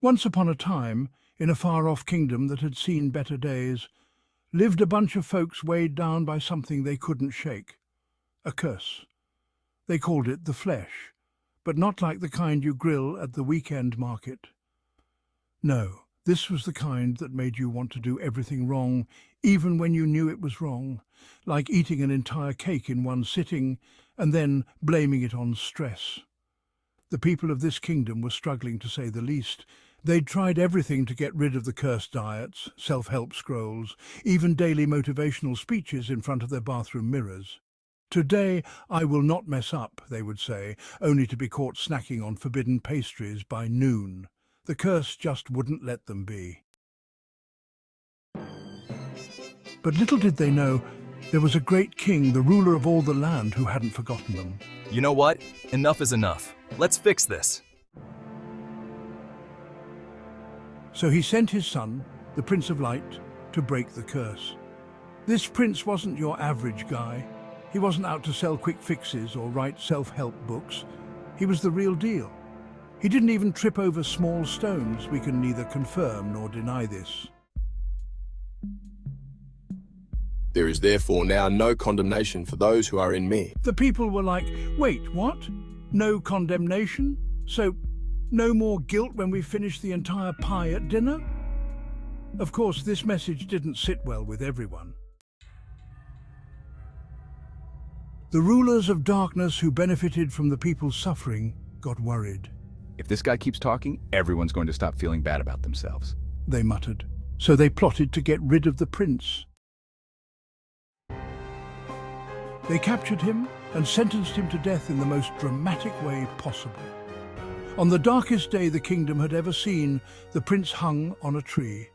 Once upon a time, in a far-off kingdom that had seen better days, lived a bunch of folks weighed down by something they couldn't shake. A curse. They called it the flesh, but not like the kind you grill at the weekend market. No, this was the kind that made you want to do everything wrong, even when you knew it was wrong, like eating an entire cake in one sitting and then blaming it on stress. The people of this kingdom were struggling, to say the least. They'd tried everything to get rid of the cursed diets, self-help scrolls, even daily motivational speeches in front of their bathroom mirrors. "Today I will not mess up," they would say, only to be caught snacking on forbidden pastries by noon. The curse just wouldn't let them be. But little did they know, there was a great king, the ruler of all the land, who hadn't forgotten them. You know what? Enough is enough. Let's fix this. So he sent his son, the Prince of Light, to break the curse. This prince wasn't your average guy. He wasn't out to sell quick fixes or write self-help books. He was the real deal. He didn't even trip over small stones. We can neither confirm nor deny this. There is therefore now no condemnation for those who are in me. The people were like, "Wait, what? No condemnation? So no more guilt when we finish the entire pie at dinner?" Of course, this message didn't sit well with everyone. The rulers of darkness who benefited from the people's suffering got worried. If this guy keeps talking, everyone's going to stop feeling bad about themselves. They muttered. So they plotted to get rid of the prince. They captured him and sentenced him to death in the most dramatic way possible. On the darkest day the kingdom had ever seen, the prince hung on a tree.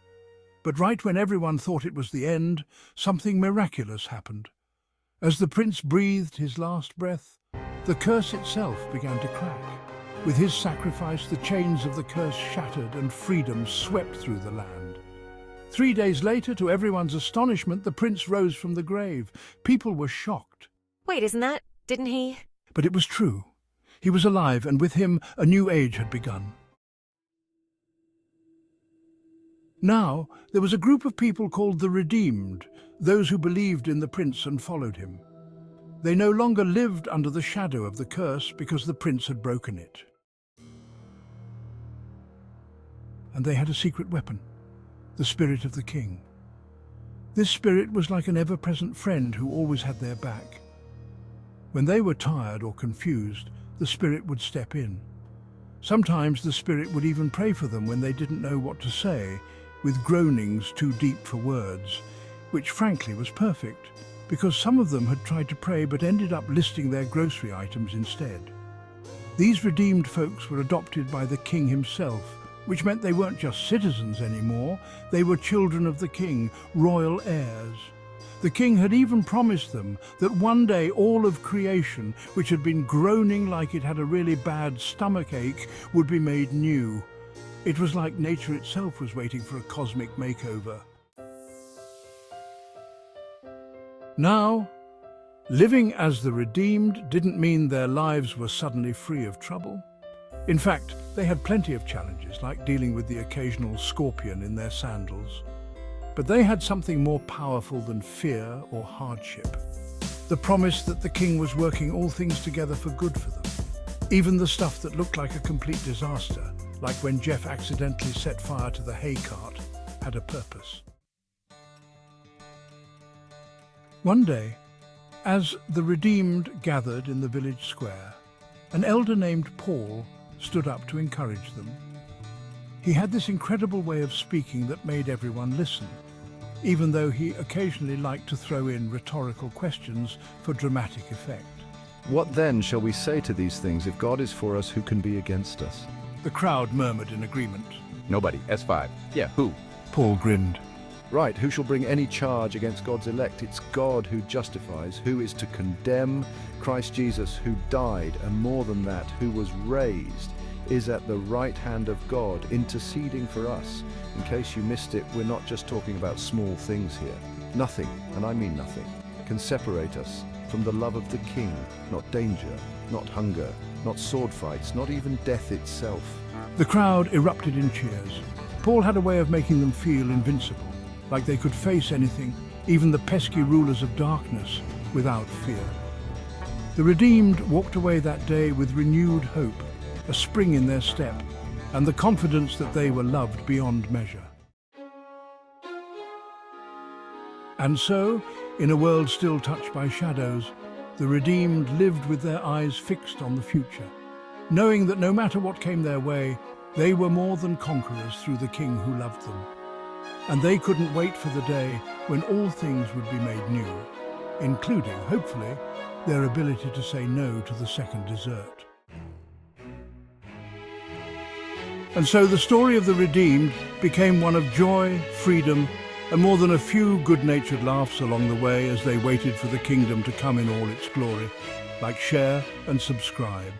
But right when everyone thought it was the end, something miraculous happened. As the prince breathed his last breath, the curse itself began to crack. With his sacrifice, the chains of the curse shattered and freedom swept through the land. 3 days later, to everyone's astonishment, the prince rose from the grave. People were shocked. Wait, didn't he? But it was true. He was alive, and with him, a new age had begun. Now, there was a group of people called the Redeemed, those who believed in the prince and followed him. They no longer lived under the shadow of the curse because the prince had broken it. And they had a secret weapon, the spirit of the king. This spirit was like an ever-present friend who always had their back. When they were tired or confused, the spirit would step in. Sometimes the spirit would even pray for them when they didn't know what to say, with groanings too deep for words, which frankly was perfect, because some of them had tried to pray but ended up listing their grocery items instead. These redeemed folks were adopted by the king himself, which meant they weren't just citizens anymore, they were children of the king, royal heirs. The king had even promised them that one day all of creation, which had been groaning like it had a really bad stomachache, would be made new. It was like nature itself was waiting for a cosmic makeover. Now, living as the redeemed didn't mean their lives were suddenly free of trouble. In fact, they had plenty of challenges, like dealing with the occasional scorpion in their sandals. But they had something more powerful than fear or hardship. The promise that the king was working all things together for good for them. Even the stuff that looked like a complete disaster, like when Jeff accidentally set fire to the hay cart, had a purpose. One day, as the redeemed gathered in the village square, an elder named Paul stood up to encourage them. He had this incredible way of speaking that made everyone listen, even though he occasionally liked to throw in rhetorical questions for dramatic effect. What then shall we say to these things? If God is for us, who can be against us? The crowd murmured in agreement. Nobody. S5. Yeah, who? Paul grinned. Right, who shall bring any charge against God's elect? It's God who justifies. Who is to condemn? Christ Jesus, who died, and more than that, who was raised, is at the right hand of God, interceding for us. In case you missed it, we're not just talking about small things here. Nothing, and I mean nothing, can separate us from the love of the King. Not danger, not hunger, not sword fights, not even death itself. The crowd erupted in cheers. Paul had a way of making them feel invincible, like they could face anything, even the pesky rulers of darkness, without fear. The redeemed walked away that day with renewed hope, a spring in their step, and the confidence that they were loved beyond measure. And so, in a world still touched by shadows, the redeemed lived with their eyes fixed on the future, knowing that no matter what came their way, they were more than conquerors through the King who loved them. And they couldn't wait for the day when all things would be made new, including, hopefully, their ability to say no to the second dessert. And so the story of the redeemed became one of joy, freedom, and more than a few good-natured laughs along the way as they waited for the kingdom to come in all its glory. Like, share, and subscribe.